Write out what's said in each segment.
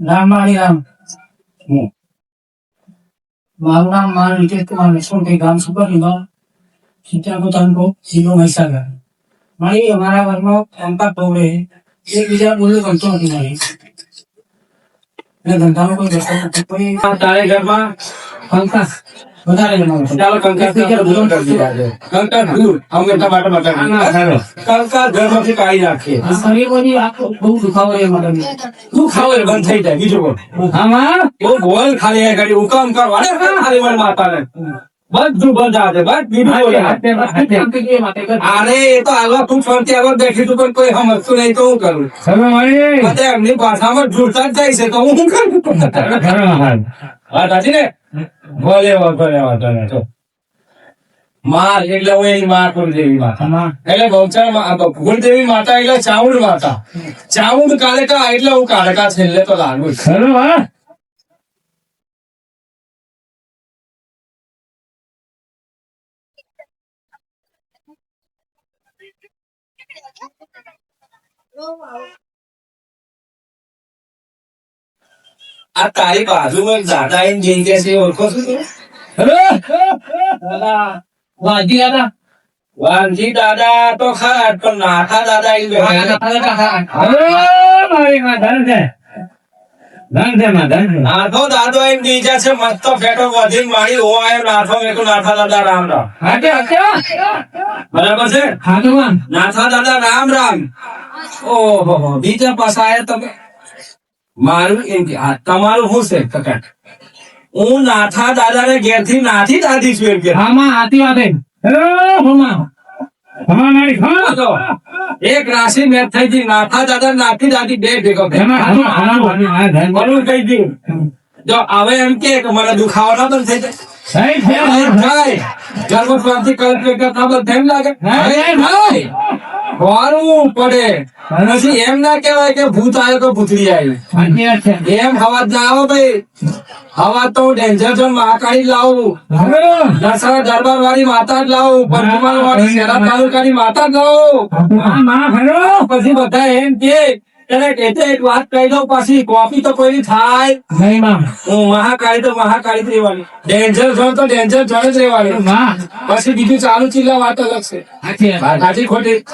રામ મારી રામ. મારું નામ મારું રીતે તમારું સોટી ગામ સુપરલીમાં સિંચાકો તાલુકો જિલ્લો મહીસાગર. મારી અમારા ઘરમાં પંપા પવડે એકબીજા બોલે ગમતો નથી મારી એટલે ધંધાનો કોઈ રસ્તો નથી. કોઈ તારે ઘરમાં પંખા વધારે જમાવો ચાલો કંકાસ દૂર અમે ટમાટર બટાકા કંકાસ ઘરમાંથી કાઢી નાખીએ શરીર બધી આખો બહુ દુખાવો એ માટે તું ખાવ એટલે બંધ થઈ જાય બીજું કોઈ આમાં બહુ બોલ ખાલી ગાડી હુકમ કર વાડે ખાલી મને માતાને બધું બંધ આવે બસ બીજું બોલે અરે એ તો આગળ તું ફરતી આગળ બેઠી તું પણ કોઈ સમજતું નહીં તો હું કરું બધા એમની ભાષામાં જોડતા જ જાય છે તો હું શું કરું વાત સાચી ને ભલે વાંધો નહીં તો માર એટલે હું એની માં કુળદેવી માતા એટલે ગૌચર કુળદેવી માતા એટલે ચાઉંડ માતા ચાઉંડ કાળકા એટલે હું કાળકા છેલ્લે તો લાગુ ખરું હા આ તારી બાજુમાં એક દાદા એમ જઈ ગયા છે ઓળખો છો તું વાજી દાદા વાનજી દાદા તો ખરા પણ નાથા દાદા એમ નાથો દાદો એમ બીજા છે મસ્ત ફેટો વધીને મારી ઓ આવ્યો નાથો મેં નાથા દાદા રામ રામ બરાબર છે નાથા દાદા રામ રામ ઓહો બીજા પાછા આયા તમે મારું એમ કે તમારું શું છે કકા હું નાથા દાદા ને ઘેર થી નાથી દાદી છું એમ કે એક રાશિ મેચ થઈ ગઈ નાથા દાદા નાથી દાદી બે ભેગો કહી દીધું જો હવે એમ કે મને દુખાવો ના બંધ થઈ જાય ગર્ભસ્વામથી કલ્પ ના બંધ એમ લાગે વારવું પડે પછી એમ ના કેવાય કે ભૂત આવ્યો તો ભૂતરી આવ્યું એમ હવાજ ના આવો ભાઈ હવા તો ડેન્જર ઝોન મહાકાળી લાવું દસરા દરબાર વાળી માતા જ લાવું પંચમહાલ વાળી શહેરા તાલુકાની માતા જ લાવું પછી બધા એમ કે એક વાત કહી દઉં પાછી કોપી તો કોઈ થાય નહીં મહાકાળી તો મહાકાળી જ રહેવાની ડેન્જર ઝોન તો ડેન્જર ઝોન જ રહેવાની પછી બીજું ચાલુ ચીલા વાત અલગ છે સાચી ખોટી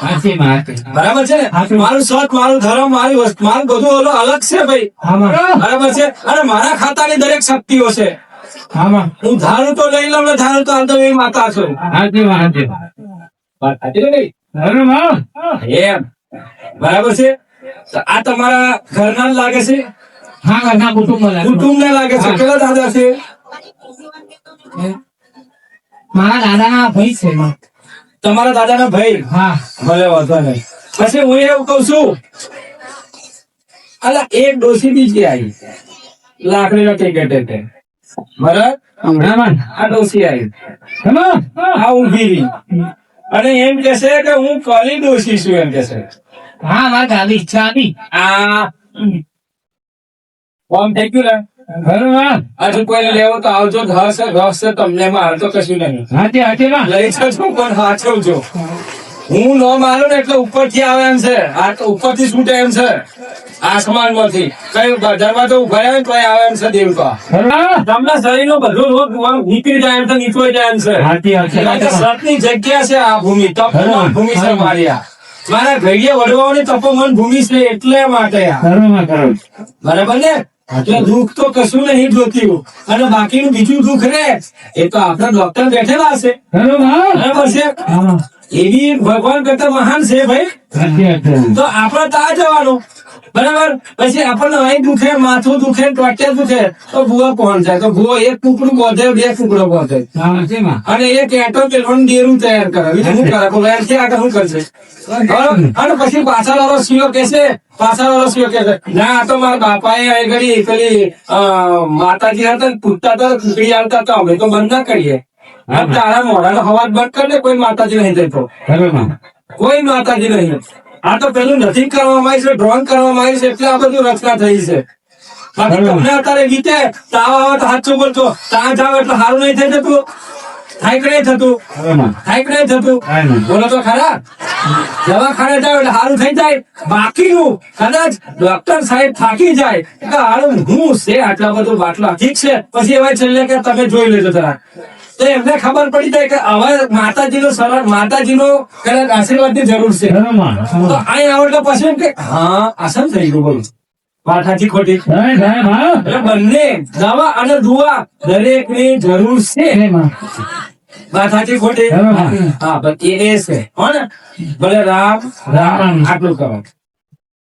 બરાબર છે ને મારું સત મારું ધર્મ મારી વસ્તુ મારું બધું ઓલો અલગ છે ભાઈ બરાબર છે અને મારા ખાતાની દરેક શક્તિઓ છે હું ધારું તો લઈ લઉં ને ધારું તો હાલ તો એવી માતા છું એમ બરાબર છે આ તમારા ઘરના લાગે છે કુટુંબ ને લાગે છે કેટલા દાદા છે મારા દાદા ના ભાઈ છે તમારા દાદા ના ભાઈ હા ભલે વાંધો નહીં પછી હું એવું કઉ છું અલા એક ડોસી બીજી આવી લાકડી નો ટિકિટ બરાબર આ ડોસી આવી આ ઉભી રહી અને એમ કે છે કે હું કલી ડોસી છું એમ કે છે હા મારા દાદી ઈચ્છા હતી આ ફોર્મ થઈ ગયું ને હજુ કોઈ લેવો તો આવજો ઘસ છે તમને મારે તો કશું નહીં લઈ જજો પણ સાચવજો હું ન માનું ને એટલે ઉપર થી આવે એમ છે આ તો ઉપર થી છૂટે એમ છે આસમાન માંથી કઈ બજારમાં તો ઉભા આવે તો આવે એમ છે દેવતા તમને શરીર નો બધો રોગ નીકળી જાય એમ છે નીકળી જાય એમ છે સતની જગ્યા છે આ ભૂમિ તપોવન ભૂમિ છે મારી આ મારા ઘડીએ વડવાઓની તપોવન ભૂમિ છે એટલે માટે બરાબર ને એટલે દુઃખ તો કશું નહીં જોતું અને બાકીનું બીજું દુઃખ રે એ તો આપણા ડોક્ટર બેઠેલા હશે બરાબર છે એવી ભગવાન કરતા મહાન છે ભાઈ તો આપડે ત્યાં જવાનું બરાબર પછી આપણને અહીં દુખે માથું દુખે ટોટિયા દુખે તો ભૂવા પહોંચાય તો ભૂવો એક ટુકડું બોધે બે ટુકડો બોધે અને એ કેટો પેલું ડેરું તૈયાર કરે શું કરે બોલો એમથી આગળ શું કરશે અને પછી પાછળ વાળો સીઓ કેશે ના આ તો મારા બાપાએ ઘડી પેલી માતાજી હતા ને પૂછતા હતા ખીચડી આવતા હતા અમે તો બંધ ના કરીએ તારા મોઢાનો અવાજ બંધ કરે કોઈ માતાજી નહીં જતો કોઈ માતાજી નહીં આ તો પેલું નથી કરવામાં આવી છે ડ્રોઈંગ કરવામાં આવી છે એટલે આ બધું રચના થઈ છે બાકી તમને અત્યારે ગીતે તાવ આવે તો હાથ બોલતો ત્યાં જાવ એટલે સારું નહીં થઈ જતું થાય કે નહીં થતું બોલો તો ખરા દવાખાને જાવ એટલે સારું થઈ જાય. બાકીનું કદાચ ડોક્ટર સાહેબ થાકી જાય કે હારું હું છે આટલા બધું બાટલા ઠીક છે, પછી એવા છેલ્લે કે તમે જોઈ લેજો જરા, તો એમને ખબર પડી જાય કે હવે માતાજીનો કદાચ આશીર્વાદની જરૂર છે. તો અહીં આવો એટલે પછી એમ કે હા આસન થઈ ગયું. બોલું વાત સાચી ખોટી? એટલે બંને દવા અને દુઆ દરેકની જરૂર છે. વાત સાચી ખોટી? હા, બસ એ છે. હો ને? ભલે રામ રામ આટલું કરો.